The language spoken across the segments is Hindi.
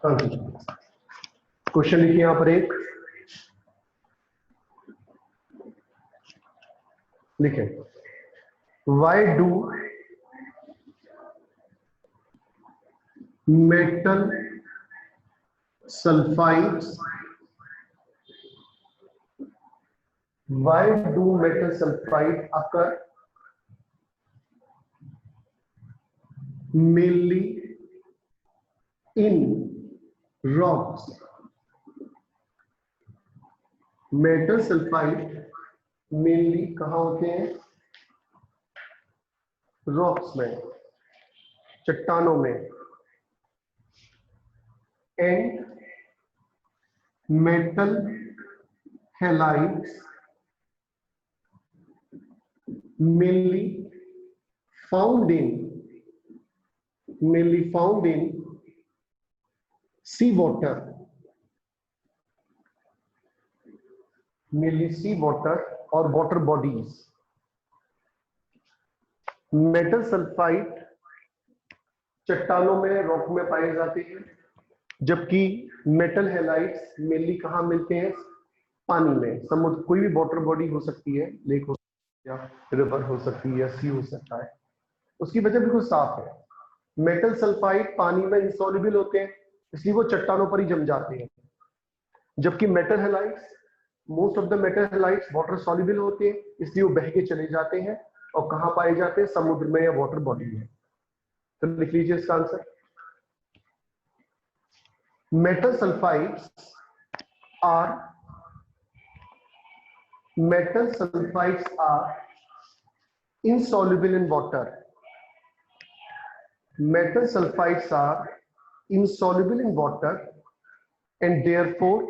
हाँ जी, क्वेश्चन लिखिए यहां पर एक लिखे, why do metal sulphides occur mainly in rocks? Metal sulphide mainly कहां होते हैं? रॉक्स में, चट्टानों में। And metal halides mainly found in sea water, mainly sea water और water bodies। मेटल सल्फाइड चट्टानों में, रॉक में पाए जाते हैं, जबकि मेटल हैलाइड्स मेनली कहां मिलते हैं? पानी में, समुद्र, कोई भी वाटर बॉडी हो सकती है, लेक हो सकती है, या रिवर हो सकती है, या सी हो सकता है। उसकी वजह बिल्कुल साफ है, मेटल सल्फाइड पानी में इंसॉल्युबल होते हैं, इसलिए वो चट्टानों पर ही जम जाते हैं, जबकि metal halides, most of the metal halides water soluble होते हैं, इसलिए वो बह के चले जाते हैं और कहां पाए जाते हैं? समुद्र में या वाटर बॉडी में। तो लिख लीजिए इसका answer. Metal sulphides are insoluble in water. Metal sulfides are insoluble in water, and therefore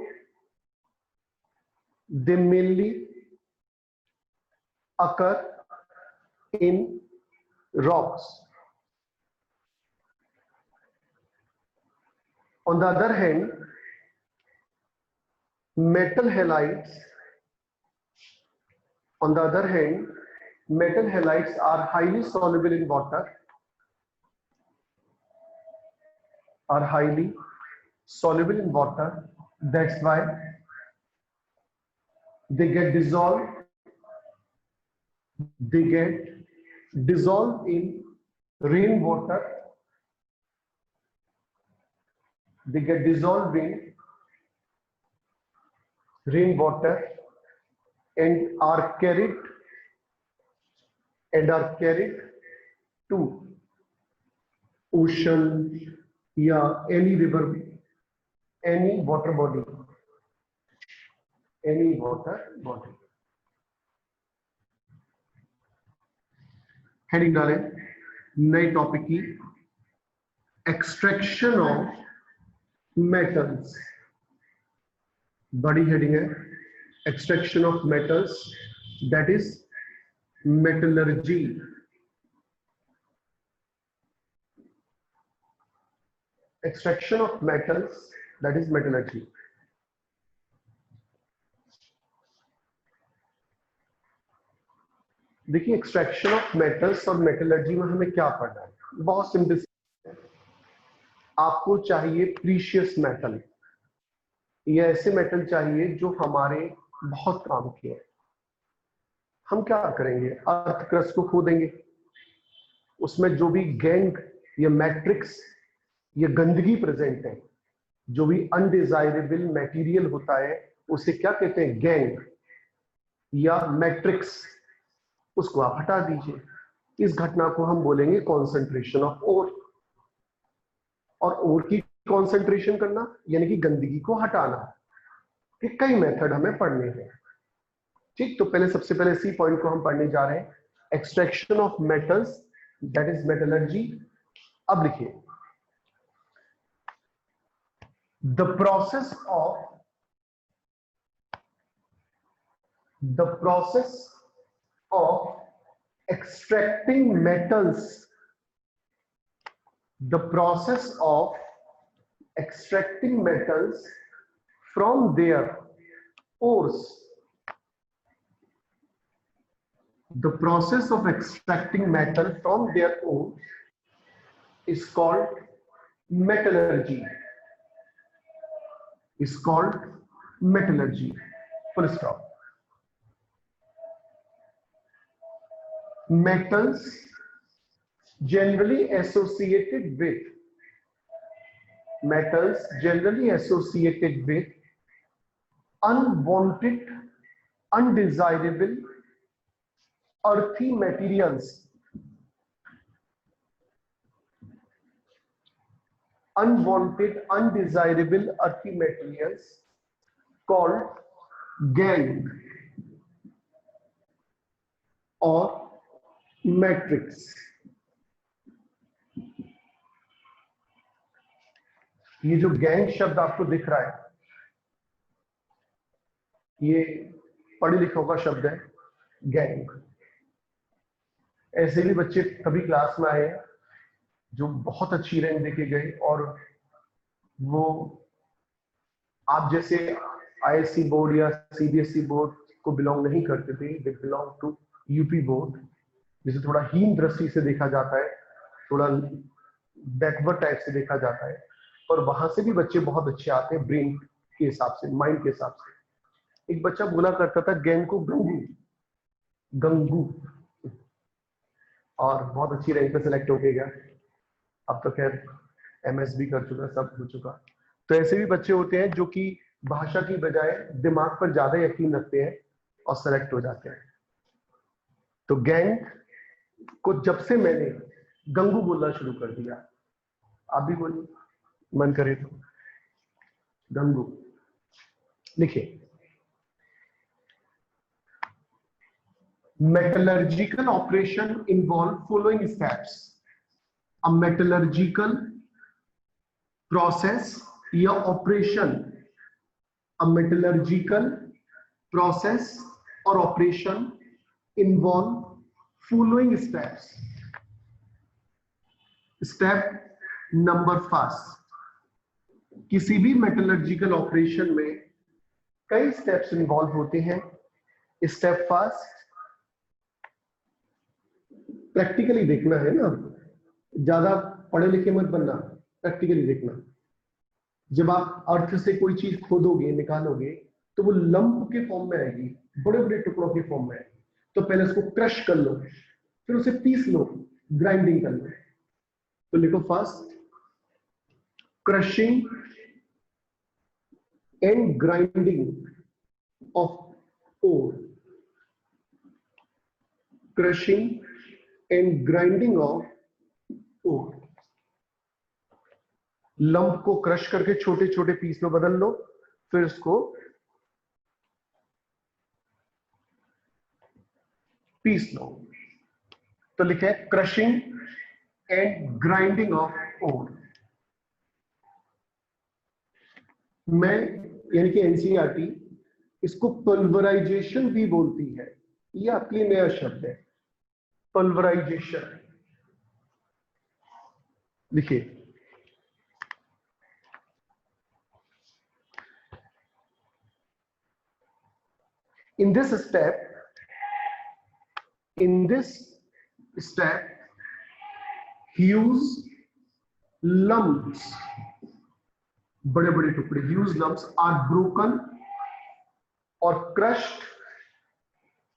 they mainly occur in rocks. On the other hand, metal halides are highly soluble in water, that's why they get dissolved in rainwater, and are carried to ocean या any river, any water body। Heading डालें नए टॉपिक की, एक्सट्रैक्शन ऑफ मेटल्स। बड़ी हेडिंग है, extraction of metals, that is metallurgy. Extraction of metals, that is metallurgy. देखिए, एक्सट्रैक्शन ऑफ मेटल्स और मेटलर्जी में हमें क्या पढ़ना है? बहुत सिंपल। आपको चाहिए प्रीशियस मेटल, ये ऐसे मेटल चाहिए जो हमारे बहुत काम के हैं। हम क्या करेंगे? अर्थ क्रस्ट को खोदेंगे, उसमें जो भी गैंग या मैट्रिक्स या गंदगी प्रेजेंट है, जो भी अनडिजायरेबल मटेरियल होता है, उसे क्या कहते हैं? गैंग या मैट्रिक्स। उसको आप हटा दीजिए। इस घटना को हम बोलेंगे कॉन्सेंट्रेशन ऑफ ओर। और ओर की कॉन्सेंट्रेशन करना यानी कि गंदगी को हटाना, कि कई मेथड हमें पढ़ने हैं। ठीक, तो पहले सबसे पहले इसी पॉइंट को हम पढ़ने जा रहे हैं, extraction of metals, that is metallurgy. अब लिखिए, the process of extracting metals, from their ores. The process of extracting metal from their ores is called metallurgy. is called metallurgy. Full stop. Metals generally associated with unwanted, undesirable, earthy materials. Unwanted, undesirable, earthy materials called gangue or matrix. ये जो गैंग शब्द आपको दिख रहा है, ये पढ़े लिखों का शब्द है, गैंग। ऐसे भी बच्चे कभी क्लास में आए जो बहुत अच्छी रैंक देके गए और वो आप जैसे आईएससी बोर्ड या सीबीएसई बोर्ड को बिलोंग नहीं करते थे, they belong to UP board, जिसे थोड़ा हीन दृष्टि से देखा जाता है, थोड़ा बैकवर्ड टाइप से देखा जाता है, और वहां से भी बच्चे बहुत अच्छे आते हैं ब्रेन के हिसाब से, माइंड के हिसाब से। एक बच्चा बोला करता था गैंग को गंगू गंगू, और बहुत अच्छी रैंक पे सिलेक्ट हो गया। अब तो खैर एमएस भी कर चुका, सब हो चुका। तो ऐसे भी बच्चे होते हैं जो कि भाषा की बजाय दिमाग पर ज्यादा यकीन रखते हैं और सेलेक्ट हो जाते हैं। तो गैंग को जब से मैंने गंगू बोलना शुरू कर दिया, आप भी बोलिए मन करे तो, गंगू। लिखिए, metallurgical operation involve following steps. A metallurgical process या operation, a metallurgical process or operation involve following steps. Step number first, किसी भी मेटलर्जिकल ऑपरेशन में कई स्टेप्स इन्वॉल्व होते हैं। स्टेप फर्स्ट, प्रैक्टिकली देखना है ना, ज्यादा पढ़े लिखे मत बनना, प्रैक्टिकली देखना। जब आप अर्थ से कोई चीज खोदोगे, निकालोगे, तो वो लंप के फॉर्म में आएगी, बड़े बड़े टुकड़ों के फॉर्म में आएगी। तो पहले उसको क्रश कर लो, फिर उसे पीस लो, ग्राइंडिंग कर लो। तो लिखो first, crushing and grinding of ore. Crushing and grinding of ore. Lump को क्रश करके छोटे छोटे पीस में बदल लो, फिर उसको पीस लो। तो लिखे crushing and grinding of ore. मैं यानी कि एनसीईआरटी इसको पल्वराइजेशन भी बोलती है। ये आपके लिए नया शब्द है, पल्वराइजेशन। लिखिए, in this step huge lumps, बड़े बड़े टुकड़े, huge lumps are broken or crushed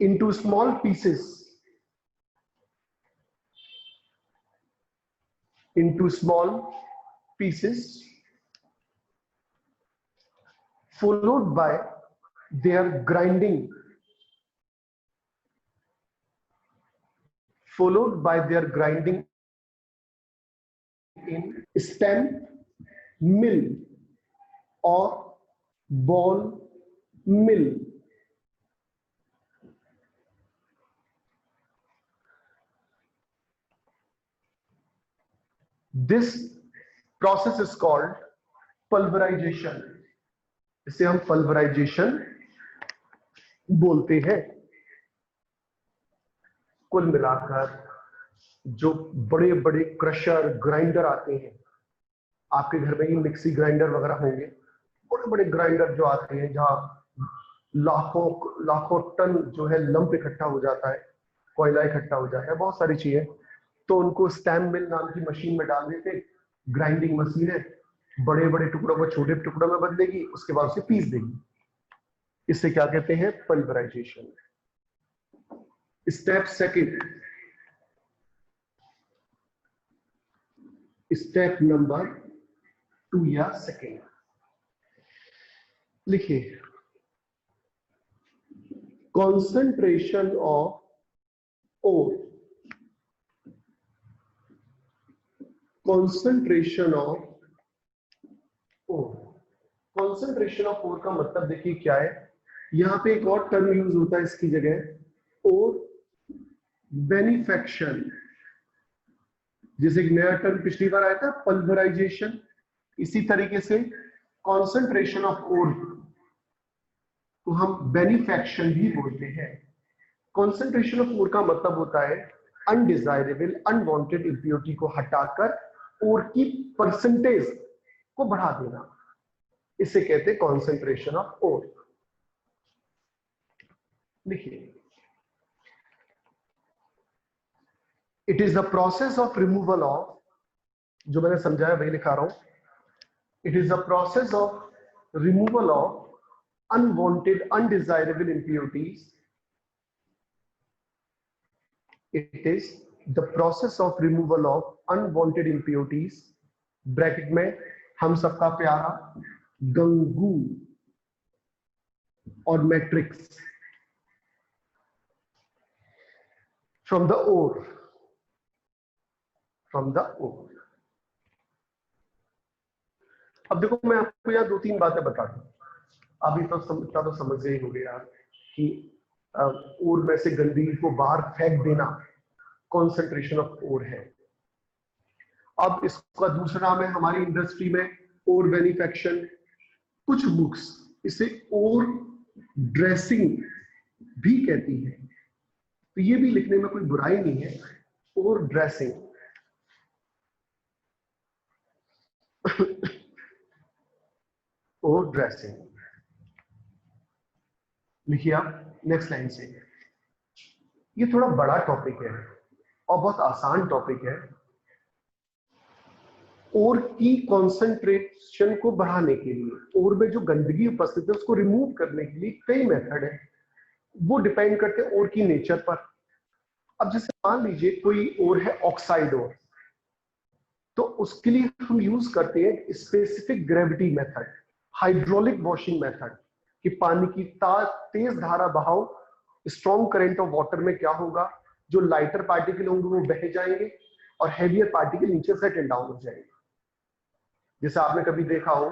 into small pieces, followed by their grinding in stamp mill or ball mill. This process is called pulverization. इसे हम पल्वराइजेशन बोलते हैं। कुल मिलाकर जो बड़े बड़े क्रशर, ग्राइंडर आते हैं, आपके घर में ही मिक्सी ग्राइंडर वगैरह होंगे, बड़े बड़े ग्राइंडर जो आते हैं जहां लाखों टन जो है लंप इकट्ठा हो जाता है, कोयला इकट्ठा हो जाता है, बहुत सारी चीजें। तो उनको स्टैम्प मिल नाम की मशीन में डाल देते, ग्राइंडिंग मशीन है, बड़े बड़े टुकड़ों को छोटे टुकड़ों में बदलेगी, उसके बाद उसे पीस देगी। इसे क्या कहते हैं? Pulverisation. Step second, step number 2 या सेकंड, लिखिए concentration of ore, concentration of ore. Concentration of ore का मतलब देखिए क्या है, यहां पे एक और टर्म यूज होता है इसकी जगह, और बेनिफेक्शन। जैसे एक नया टर्म पिछली बार आया था पल्वराइजेशन, इसी तरीके से कॉन्सेंट्रेशन ऑफ ओर को हम बेनिफेक्शन भी बोलते हैं। कॉन्सेंट्रेशन ऑफ ओर का मतलब होता है अनडिजायरेबल अनवांटेड इंप्योरिटी को हटाकर ओर की परसेंटेज को बढ़ा देना, इसे कहते हैं कॉन्सेंट्रेशन ऑफ ओर। लिखिए it is the process of removal of, जो मैंने समझाया वही लिखा रहा हूं, it is the process of removal of unwanted undesirable impurities. It is the process of removal of unwanted impurities, bracket में हम सबका प्यारा गंगू और matrix, from the ore, from the ore। अब देखो मैं आपको यहाँ 2-3 बातें बता दूं, अभी तो समझ ही हो गया कि ओर में से गंदगी को बाहर फेंक देना कॉन्सेंट्रेशन ऑफ ओर है। अब इसका दूसरा नाम है हमारी इंडस्ट्री में ओर बेनिफेक्शन। कुछ बुक्स इसे ओर ड्रेसिंग भी कहती है, तो ये भी लिखने में कोई बुराई नहीं है, ओर ड्रेसिंग। ओर ड्रेसिंग लिखिए आप नेक्स्ट लाइन से। ये थोड़ा बड़ा टॉपिक है और बहुत आसान टॉपिक है। ओर की कॉन्सेंट्रेशन को बढ़ाने के लिए, ओर में जो गंदगी उपस्थित है उसको रिमूव करने के लिए कई मेथड है, वो डिपेंड करते हैं ओर की नेचर पर। अब जैसे मान लीजिए कोई ओर है ऑक्साइड ओर, तो उसके लिए हम यूज करते हैं specific gravity method, hydraulic washing method, कि पानी की तेज धारा बहाव, स्ट्रॉन्ग करंट ऑफ वाटर में क्या होगा, जो लाइटर पार्टिकल होंगे वो बह जाएंगे और हेवियर पार्टिकल नीचे सेटल डाउन हो जाएंगे। जैसे आपने कभी देखा हो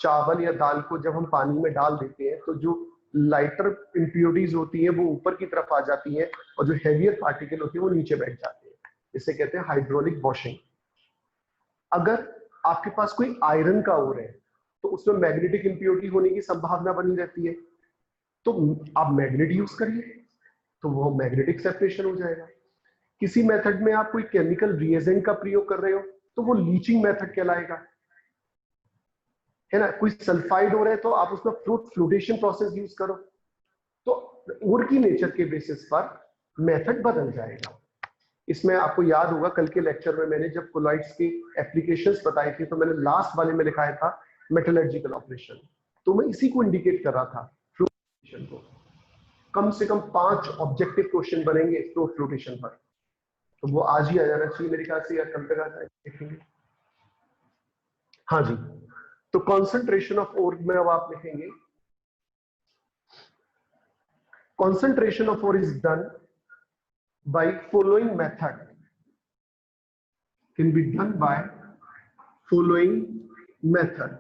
चावल या दाल को जब हम पानी में डाल देते हैं तो जो लाइटर इंप्योरिटीज होती हैं वो ऊपर की तरफ आ जाती हैं और जो हेवियर पार्टिकल होती है वो नीचे बैठ जाते हैं, इसे कहते हैं हाइड्रोलिक वॉशिंग। अगर आपके पास कोई आयरन का ओर है तो उसमें मैग्नेटिक इंप्योरिटी होने की संभावना बनी रहती है, तो आप मैग्नेट यूज करिए तो वो मैग्नेटिक सेपरेशन हो जाएगा। किसी मेथड में आप कोई केमिकल रिएजेंट का प्रयोग कर रहे हो तो वो लीचिंग मेथड कहलाएगा, है ना। कोई सल्फाइड हो रहा है तो आप उसमें फ्लोटेशन प्रोसेस यूज करो, तो ओर की नेचर के बेसिस पर मेथड बदल जाएगा। इसमें आपको याद होगा कल के लेक्चर में मैंने जब कोलॉइड्स की एप्लीकेशंस बताई थी तो मैंने लास्ट वाले में लिखाया था मेटलर्जिकल ऑपरेशन, तो मैं इसी को इंडिकेट कर रहा था, फ्लोटेशन को। कम से कम 5 ऑब्जेक्टिव क्वेश्चन बनेंगे फ्लोटेशन पर, तो वो आज ही आ जाना चाहिए मेरे ख्याल से, या कल तक आ जाए देखेंगे। हाँ जी, तो कॉन्सेंट्रेशन ऑफ ओर में अब आप लिखेंगे concentration of ore is done by following method, can be done by following method.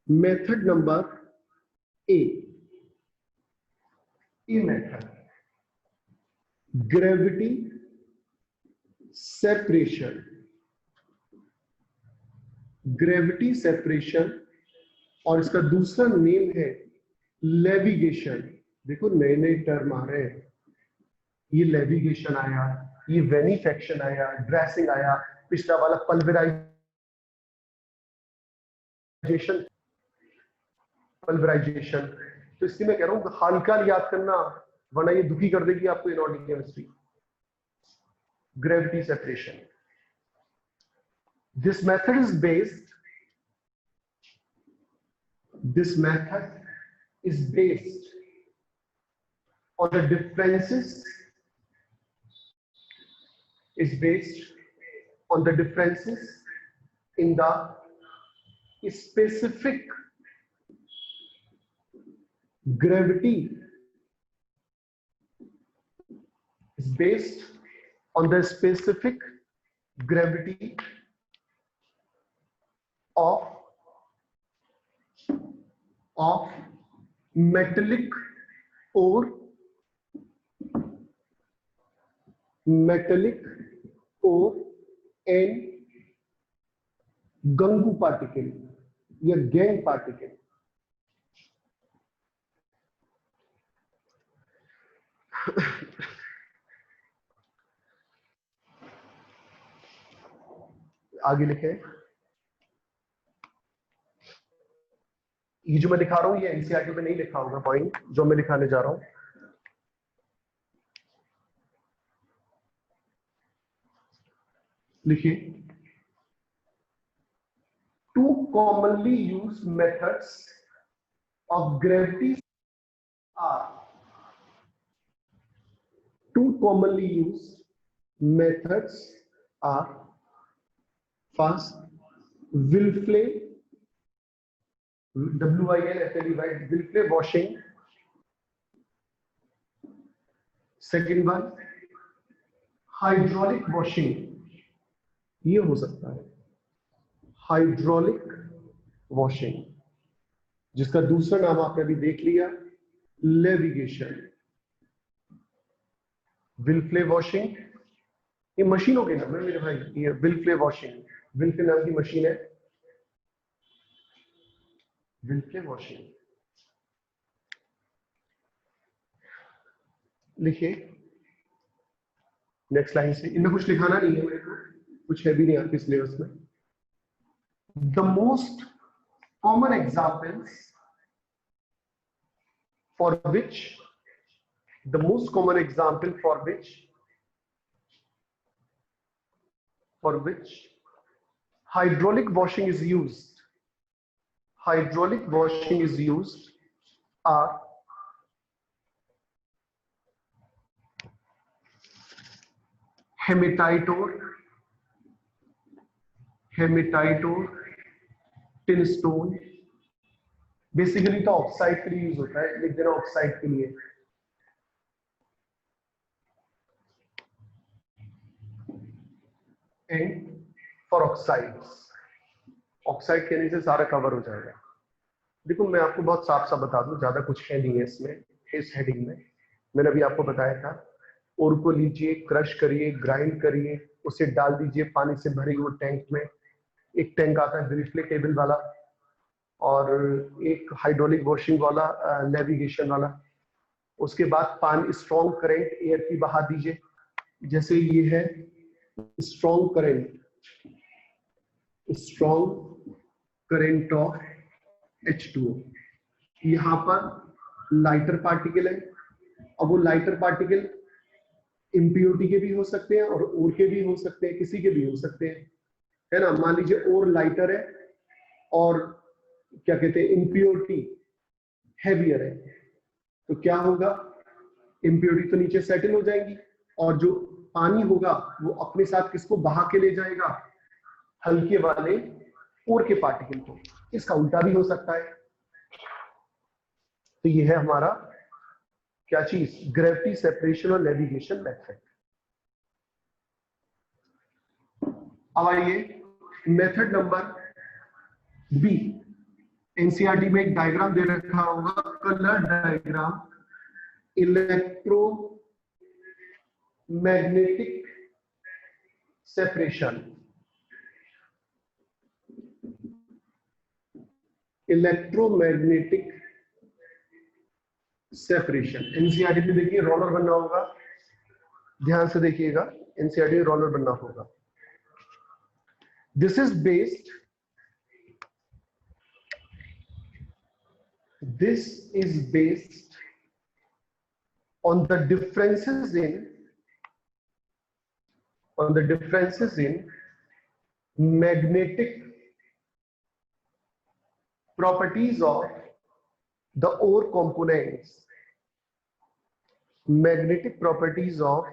Method number A method, gravity separation, gravity separation, और इसका दूसरा नेम है लेविगेशन। देखो नए नए टर्म आ रहे हैं, ये लेविगेशन आया, ये वेनिफेक्शन आया, ड्रेसिंग आया, पिछला वाला पल्वराइजेशन, पल्वराइजेशन। तो इसलिए मैं कह रहा हूं हल्का याद करना वरना ये दुखी कर देगी आपको inorganic chemistry. Gravity separation, this method is based This method is based on the differences in the specific gravity, is based on the specific gravity of metallic ore and gangu particle या gang particle. आगे लिखे, ये जो मैं दिखा रहा हूं ये एनसीईआरटी में नहीं लिखा होगा पॉइंट जो मैं दिखाने जा रहा हूं. लिखिए, two commonly used methods of gravity are first Wilfley Wilfley washing. Second one hydraulic washing. ये हो सकता है हाइड्रोलिक वॉशिंग, जिसका दूसरा नाम आपने अभी देख लिया लेविगेशन. विल्फ्ले वॉशिंग ये मशीनों के नाम है मेरे भाई. ये विल्फ्ले वॉशिंग, विल्फ्ले नाम की मशीन है विल्फ्ले वॉशिंग. लिखिए नेक्स्ट लाइन से, इनमें कुछ लिखाना नहीं है मेरे को, कुछ है भी नहीं आपके सिलेबस में. The most common examples for which hydraulic washing is used are hematite ore, tin stone. Basically तो ऑक्साइड के लिए यूज होता है, लिख देना ऑक्साइड के लिए. एंड फॉर ऑक्साइड कहने से सारा कवर हो जाएगा. देखो मैं आपको बहुत साफ साफ बता दूं, ज्यादा कुछ है नहीं है इसमें. इस हेडिंग में मैंने अभी आपको बताया था, ओर को लीजिए, क्रश करिए, ग्राइंड करिए, उसे डाल दीजिए पानी से भरे हुए टैंक में. एक टैंक आता है विल्फ्ले टेबल वाला और एक हाइड्रोलिक वॉशिंग वाला नेविगेशन वाला. उसके बाद पानी स्ट्रॉन्ग करंट एयर की बहा दीजिए. जैसे ये है स्ट्रॉन्ग करंट ऑफ H2O. यहाँ पर लाइटर पार्टिकल है. अब वो लाइटर पार्टिकल इम्प्योरिटी के भी हो सकते हैं और ओर के भी हो सकते हैं, किसी के भी हो सकते हैं, है ना. मान लीजिए ओर लाइटर है और क्या कहते हैं इम्प्योरिटी हैवियर है, तो क्या होगा, इम्प्योरिटी तो नीचे सेटल हो जाएंगी और जो पानी होगा वो अपने साथ किसको बहा के ले जाएगा, हल्के वाले ओर के पार्टिकल को. इसका उल्टा भी हो सकता है. तो ये है हमारा क्या चीज, ग्रेविटी सेपरेशन और नेविगेशन मेथड. अब आइए मेथड नंबर बी. एनसीईआरटी में एक डायग्राम दे रखा होगा, colour diagram, electromagnetic separation. NCERT में देखिए रोलर बनना होगा, ध्यान से देखिएगा, एनसीईआरटी में रोलर बनना होगा. This is based on the differences in magnetic properties of the ore components, magnetic properties of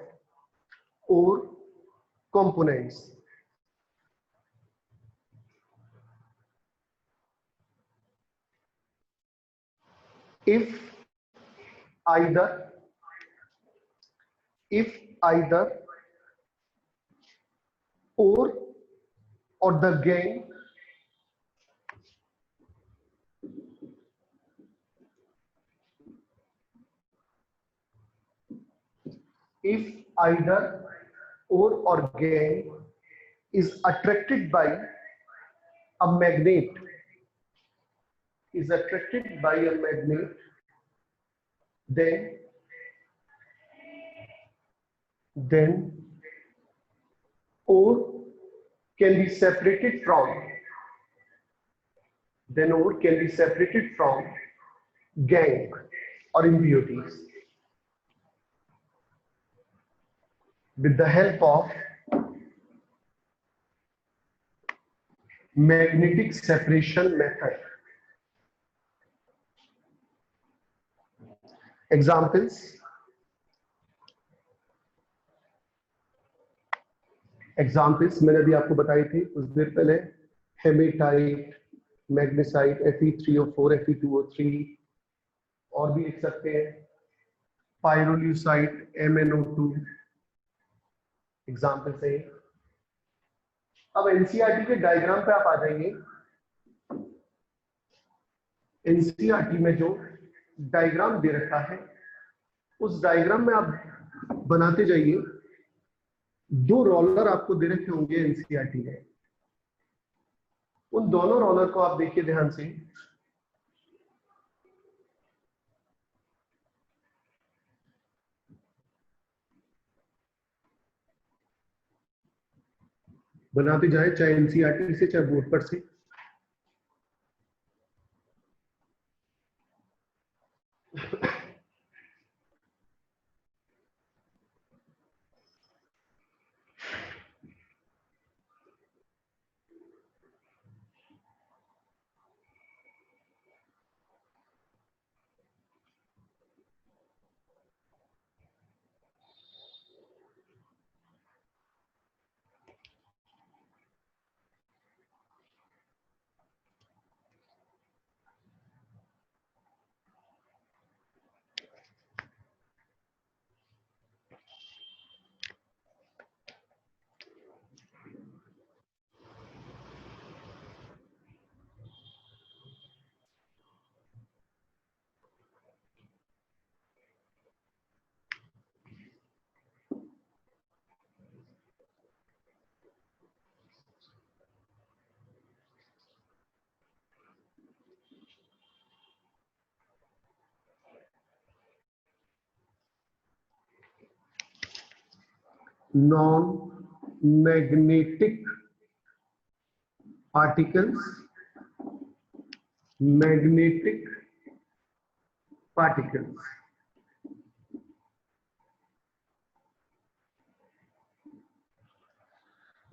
ore components. If either ore or the gangue is attracted by a magnet, then ore can be separated from gangue or impurities with the help of magnetic separation method. Examples मैंने अभी आपको बताई थी कुछ देर पहले, हेमेटाइट, मैग्नेसाइट, Fe3O4, Fe2O3, और भी लिख सकते हैं पायरोल्यूसाइट, MnO2, एग्जाम्पल से। अब एनसीईआरटी के डायग्राम पे आप आ जाइए। एनसीईआरटी में जो डायग्राम दे रखा है उस डायग्राम में आप बनाते जाइए। दो रोलर आपको दे रखे होंगे एनसीईआरटी में, उन दोनों रोलर को आप देखिए ध्यान से। बनाते जाए, चाहे एनसीईआरटी से चाहे बोर्ड पर से। non-magnetic particles, magnetic particles,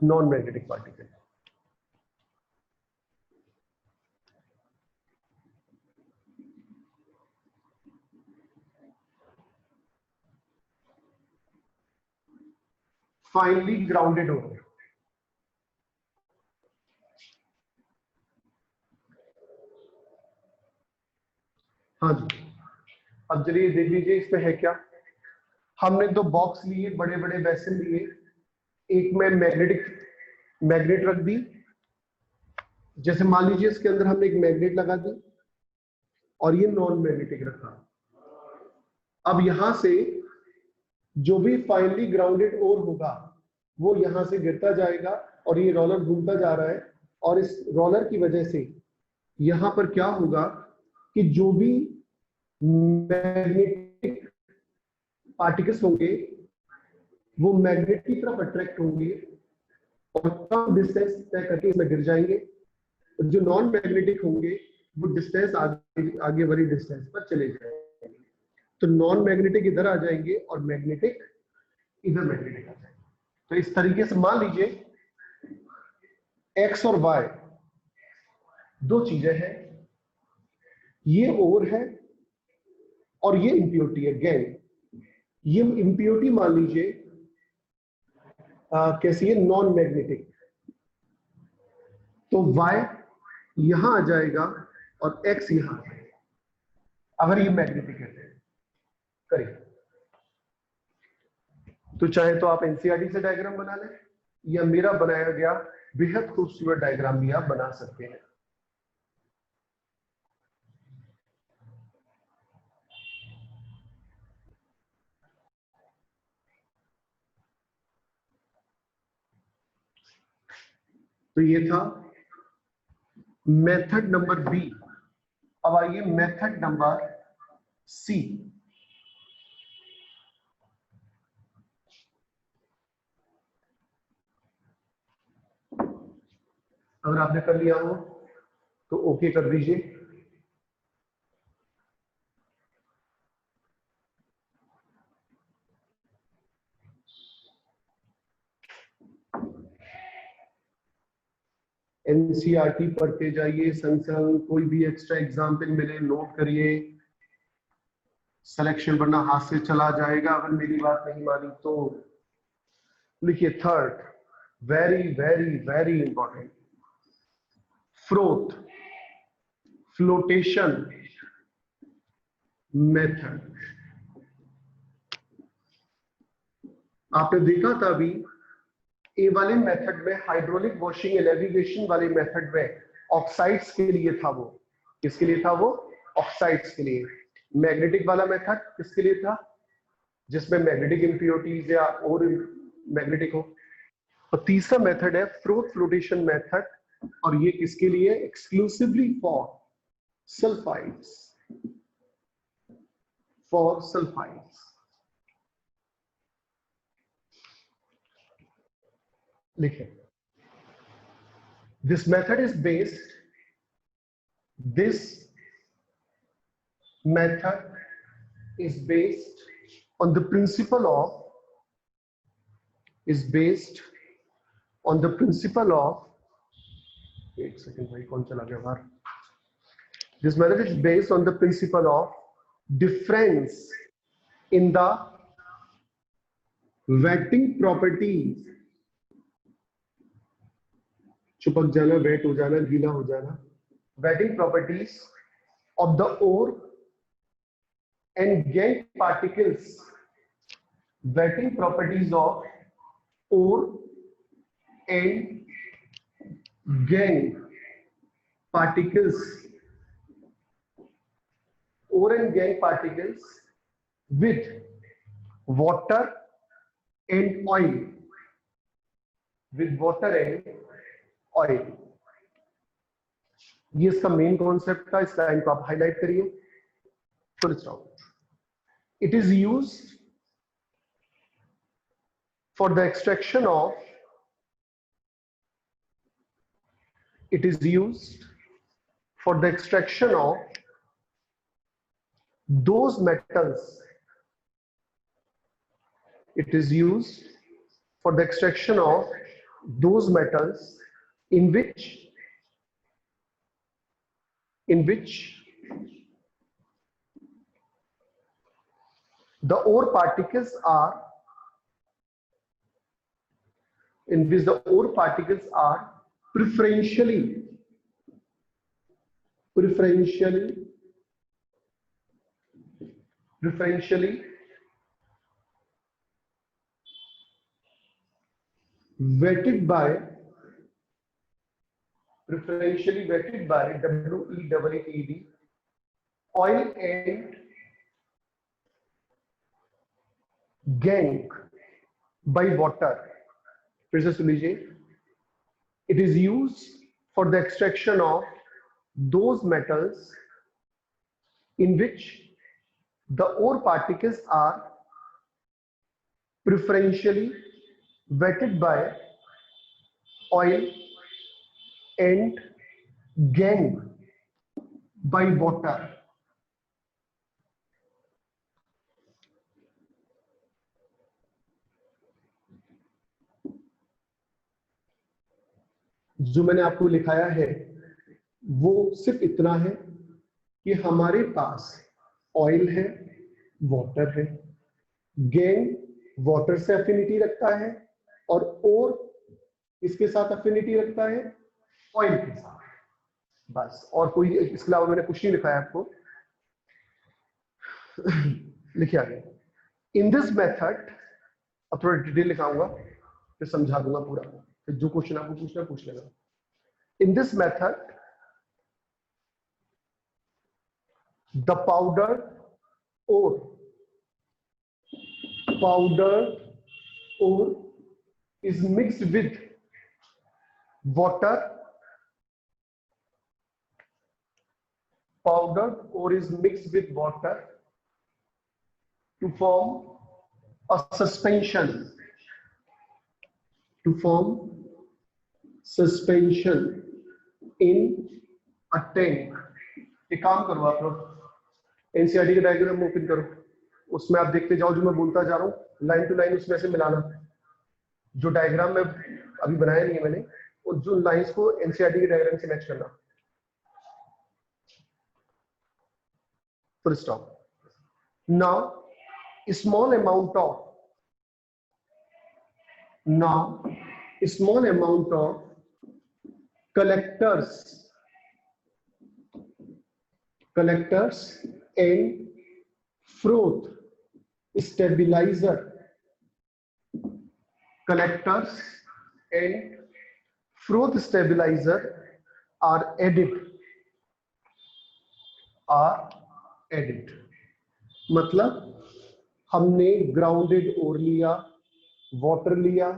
non-magnetic particles. Finely grounded ore, हाँ जी। अब चलिए देख लीजिए इसमें है क्या। हमने दो बॉक्स लिए, बड़े बड़े वेसल लिए, एक में मैग्नेट रख दी। जैसे मान लीजिए इसके अंदर हमने एक मैग्नेट लगा दी और ये नॉन मैग्नेटिक रखा। अब यहां से जो भी फाइनली ग्राउंडेड ओर होगा वो यहां से गिरता जाएगा और ये रोलर घूमता जा रहा है, और इस रोलर की वजह से यहां पर क्या होगा कि जो भी मैग्नेटिक पार्टिकल्स होंगे वो मैग्नेट की तरफ अट्रैक्ट होंगे और कम डिस्टेंस तय करके इसमें गिर जाएंगे। जो नॉन मैग्नेटिक होंगे वो डिस्टेंस आगे वाली डिस्टेंस पर चले जाएंगे। तो नॉन मैग्नेटिक इधर आ जाएंगे और मैग्नेटिक इधर मैग्नेटिक आ जाएंगे। तो इस तरीके से मान लीजिए एक्स और वाई दो चीजें हैं, ये ओर है और ये इम्प्योरिटी है गैंग। ये इम्प्योरिटी मान लीजिए कैसी है, नॉन मैग्नेटिक, तो Y यहां आ जाएगा और X यहां आ जाएगा अगर ये मैग्नेटिक है। करिए, तो चाहे तो आप एनसीईआरटी से डायग्राम बना लें या मेरा बनाया गया बेहद खूबसूरत डायग्राम भी आप बना सकते हैं। तो ये था मेथड नंबर बी। अब आइए मेथड नंबर सी। अगर आपने कर लिया हो तो ओके कर दीजिए। एनसीईआरटी पढ़ते जाइए, संग संग कोई भी एक्स्ट्रा एग्जाम्पल मिले नोट करिए। सिलेक्शन वरना हाथ से चला जाएगा अगर मेरी बात नहीं मानी तो। लिखिए third, very very very important, froth flotation method. आपने देखा था अभी ए वाले मेथड में, हाइड्रोलिक वॉशिंग एंड नेविगेशन वाले मेथड में ऑक्साइड्स के लिए था वो। किसके लिए था वो? ऑक्साइड्स के लिए। मैग्नेटिक वाला मेथड किसके लिए था? जिसमें मैग्नेटिक इंप्योरिटीज या और मैग्नेटिक हो। और तीसरा मेथड है फ्रोथ फ्लोटेशन मेथड, और ये किसके लिए? Exclusively for sulphides, for sulphides. लिखिए, this method is based, this method is based on the principle of, is based on the principle of, एक सेकंड भाई कौन चला गया बाहर। This method is based on the principle of difference in the wetting properties, चिपक जाना, वेट हो जाना, गीला हो जाना, wetting properties of the ore and gangue particles, wetting properties of ore and gangue particles, ore and gangue particles with water and oil, with water and oil। ये इसका मेन कॉन्सेप्ट था। इस लाइन को आप हाईलाइट करिए। Full stop. It is used for the extraction of, it is used for the extraction of those metals, it is used for the extraction of those metals in which the ore particles are, in which the ore particles are preferentially wetted by WEED oil and gangue by water। फिर से सुन लीजिए। It is used for the extraction of those metals in which the ore particles are preferentially wetted by oil and gangue by water। जो मैंने आपको लिखाया है वो सिर्फ इतना है कि हमारे पास ऑयल है, वाटर है। गैंग वाटर से अफिनिटी रखता है और इसके साथ अफिनिटी रखता है ऑयल के साथ, बस। और कोई इसके अलावा मैंने कुछ नहीं लिखा है आपको। लिखिए आगे। इन दिस मेथड, अब थोड़ा डिटेल लिखाऊंगा फिर समझा दूंगा पूरा, फिर जो क्वेश्चन आपको पूछना पूछ लेना। In this method the powdered ore is mixed with water. Powdered ore is mixed with water to form a suspension. To form suspension in a tank. एक काम करो आप लोग, एनसीईआरटी का डायग्राम ओपन करो, उसमें आप देखते जाओ जो मैं बोलता जा रहा हूँ, लाइन टू लाइन उसमें से मिलाना। जो डायग्राम में अभी बनाया नहीं है मैंने, और जो लाइंस को एनसीईआरटी के डायग्राम से मैच करना। Full stop. Now small amount of collectors and froth stabilizer are added. मतलब हमने ग्राउंडेड ओर लिया, वाटर लिया,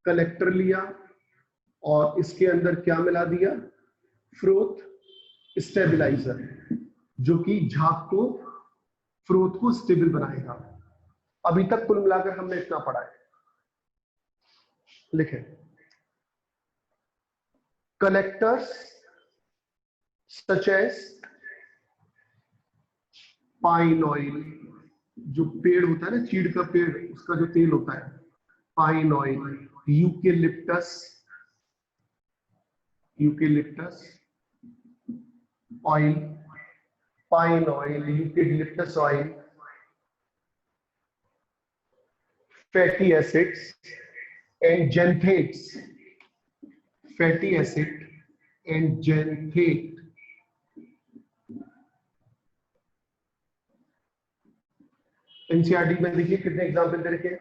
कलेक्टर लिया और इसके अंदर क्या मिला दिया? फ्रोथ स्टेबलाइजर, जो कि झाग को, फ्रोथ को स्टेबल बनाएगा। अभी तक कुल मिलाकर हमने इतना पढ़ा है। लिखें, collectors such as pine oil, जो पेड़ होता है ना, चीड़ का पेड़, उसका जो तेल होता है, pine oil. Eucalyptus oil, pine oil, eucalyptus oil. Fatty acids and xanthates, fatty acid and xanthate. NCERT में देखिए कितने एग्जाम्पल दे रखे हैं।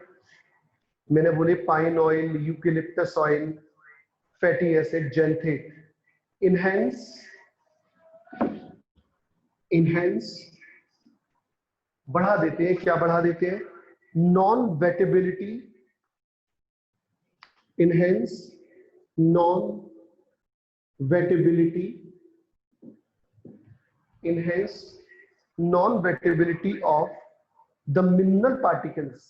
मैंने बोले pine oil, eucalyptus oil, fatty acid, xanthate. Enhance बढ़ा देते हैं। क्या बढ़ा देते हैं? Non wettability. Enhance non wettability of the mineral particles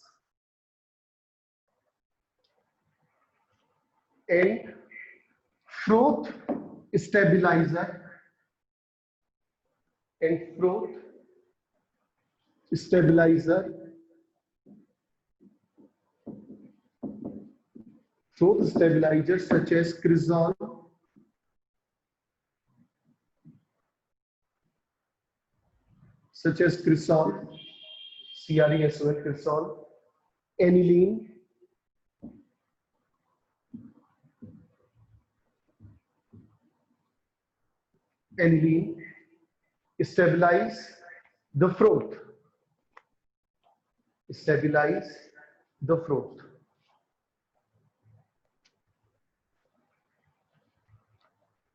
and froth stabilizer such as cresol, CRESOL, cresol, aniline, stabilize the froth.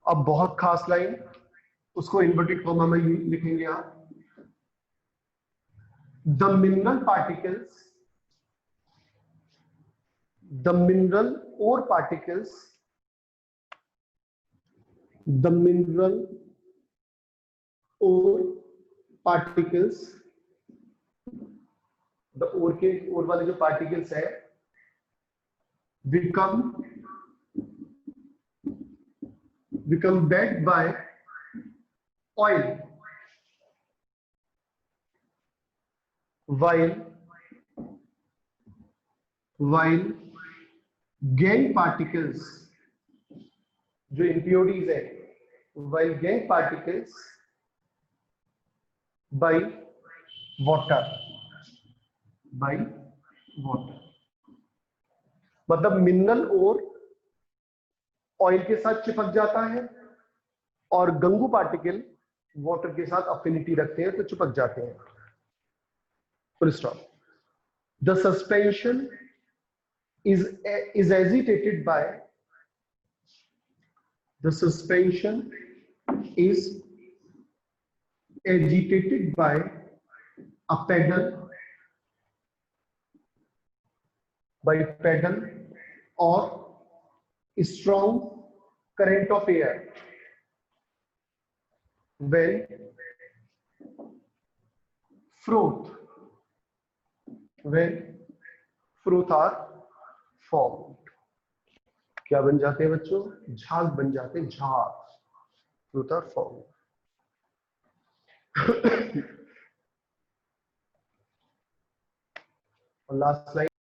अब बहुत खास लाइन, उसको इन्वर्टेड कॉमा में लिखेंगे आप। The mineral ore particles the ore वाले जो particles है, become backed by oil, while gangue particles, जो impurities है, while gangue particles by water, by water. मतलब मिनरल और ऑयल के साथ चिपक जाता है और गंगू पार्टिकल वाटर के साथ अफिनिटी रखते हैं तो चिपक जाते हैं। Full stop. The suspension is agitated by the suspension is agitated by a pedal or strong current of air when froth are formed। क्या बन जाते हैं बच्चों? झाग बन जाते हैं, झाग। Froth are form. और लास्ट लाइन